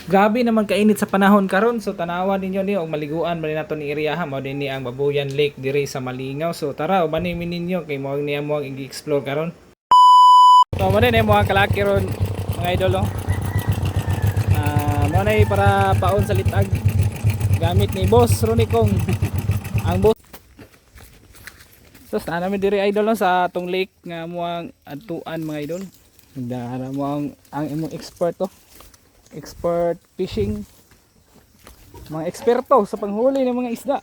Grabe naman kainit sa panahon karon. So tanawa ninyo ni og maliguan bali nato ni iriyaha mao din ni ang Babuyan Lake diri sa Malingaw. So tara ubanin mi ninyo kay mao niya mo i-explore karon. So mo din mo ang kalaki ron mga idol oh. Mo na para paon sa litag gamit ni Boss Ronicong. Ang boss. So sana mi diri idol no, sa atong lake nga mo ang adtuan mga idol. Nagdara mo ang imong expert to. Expert fishing, mga eksperto sa panghuli ng mga isda.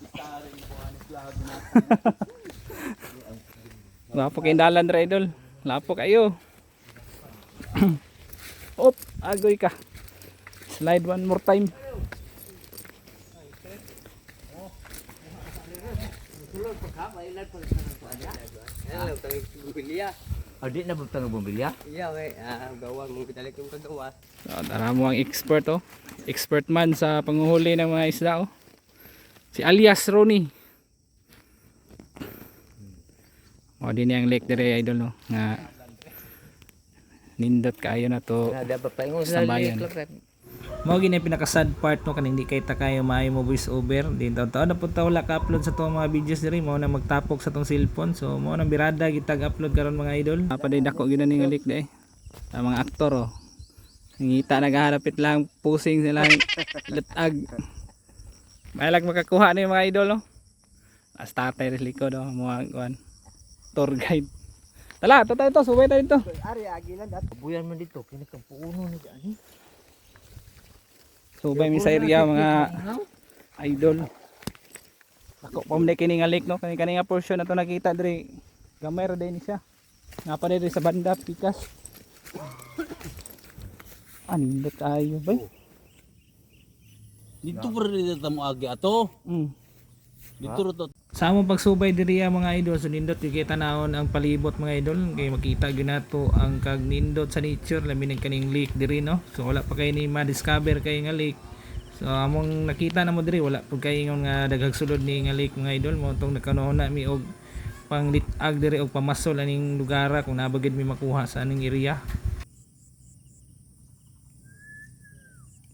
Lapo kayong dalan dra idol, lapo kayo. Op, agoy ka. Slide one more time. Adi na butang bumbilya? Iya we, gawan mong kitalik yung kagawa. So, tara mo ang expert oh. Expert man sa panguhuli ng mga isda oh. Si alias Ronnie. O din yang lake dire idol no nga nindot kaayo na to. Ada pa paingon sa bayan. Mao gini pinaka-sad part no kaning di kay ta kayo maayo mo voice over. Din taon-taon na punta wala ka-upload sa tong mga videos diri mao na magtapok sa tong cellphone. So mao nang birada gitag upload karon mga idol. Paday dako gyud ni nga lake di. Sa mga aktor oh. Ngita nagaharapit lang pusing sila letag. Malag makakuha ni mga idol no. Hasta tayo sa likod oh mga kuan. Tour guide. Tala, tayo subay tayo dito. Ari agilan dat. Buyan man dito, kinakang puuno ni ani. Subay mi sa area mga idol. Ako pa man kini nga lake no, kani nga portion na to nakita diri. Gamay ra din siya. Nga pa diri sa banda pikas. Anindot tayo bay. Dito pa rin mo agi ato. Dito rin to. Sa among pagsubay diri mga idol, so nindot kita naon ang palibot mga idol kay makita gyud nato ang kag nindot sa nature labi ng kaning lake diri no. So wala pa kay ni ma-discover kay nga lake. So among nakita na mo diri wala pud kay ingon nga daghang sulod ni nga lake mga idol mo tong nakanuon na mi og panglitag diri og pamasol aning lugar kung nabagid mi makuha sa aning area.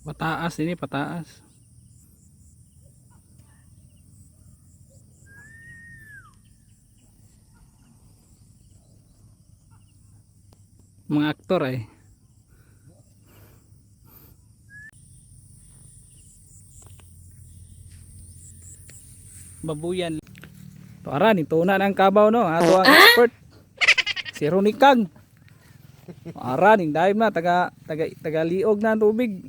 Pataas ini pataas. Mga aktor ay Babuyan. Para ni tuna ng kabaw no, ato ang expert. Si Ronicang. Para ning dive na taga liog na ang tubig.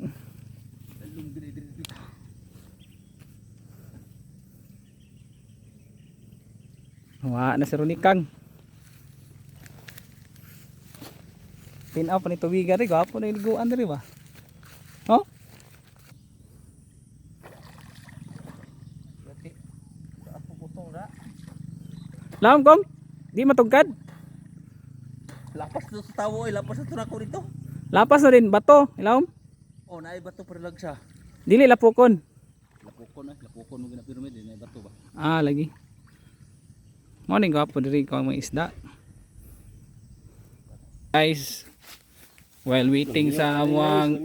Wa na si Ronicang. Tinaw pa ni tubigan rin, gwapo na iliguan rin ba? Oh? Laom kong? Di matugkad? Lapas to sa tawo, lapas na tunako dito. Lapas na rin, bato, ilaom? Oh, naay bato pa lag siya. Dili lapukon. Lapukon mo gina pyramid, naay bato ba? Ah, lagi. Morning gwapo diri ko ang mga isda. Guys, while waiting sa amuang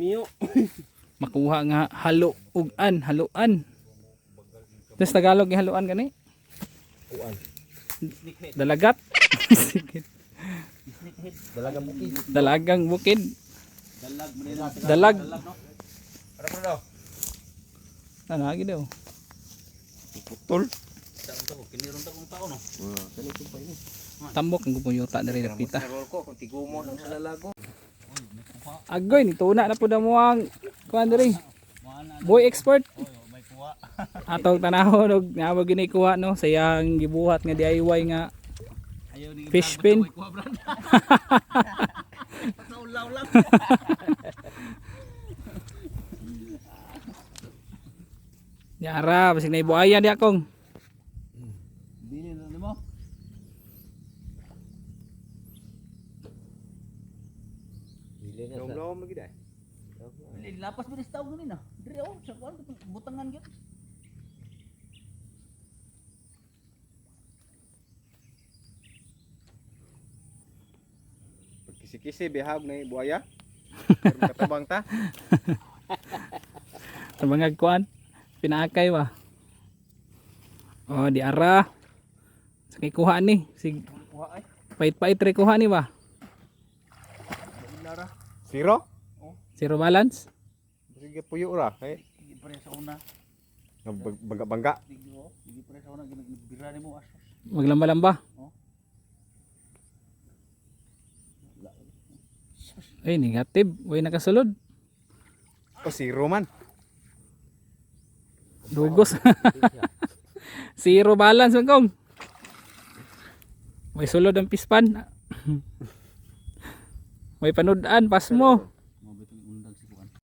makuha nga haluan. Tapos Tagalog yung haluan gani? Dalagat. Dalagang bukid. Dalag. Ano lagi daw? Putol. Kiniron ta kung tao no. Tambok ang gupuyuta dari napita. Ko kung tigumo ng salalago. Agoy ni tuna na pud mo ang kuan diri. Boy expert. May kuha. Atong tanahon og nga gini kuha no sayang gibuhat nga DIY nga Ayaw ni fish pin. kuha brand. Pasaulaw lang. Yara basig na ibuayan di akong. Bili na mo. Lom lagi dah. Lapas bilis tao gani na. Dire oh, sa kuan butangan gyud. Kisi-kisi bihag na buaya. Katabang ta. Sa mga kuan, pinaakay ba? Oh, di ara. Sa kay kuha ni. Sig Kuha ay. pait-pait re kuha ni ba? Lara. Zero? Zero balance. Sige puyo ra. Eh, Hindi pa rin sa una. bangga-bangga. Hindi pa rin sa una. Ginagbira ni mo asos. Maglamba-lamba. Ay, negative. Way nakasulod. O zero man. Dugos. Zero balance man kong. May sulod ang pispan. May panudan, pas mo.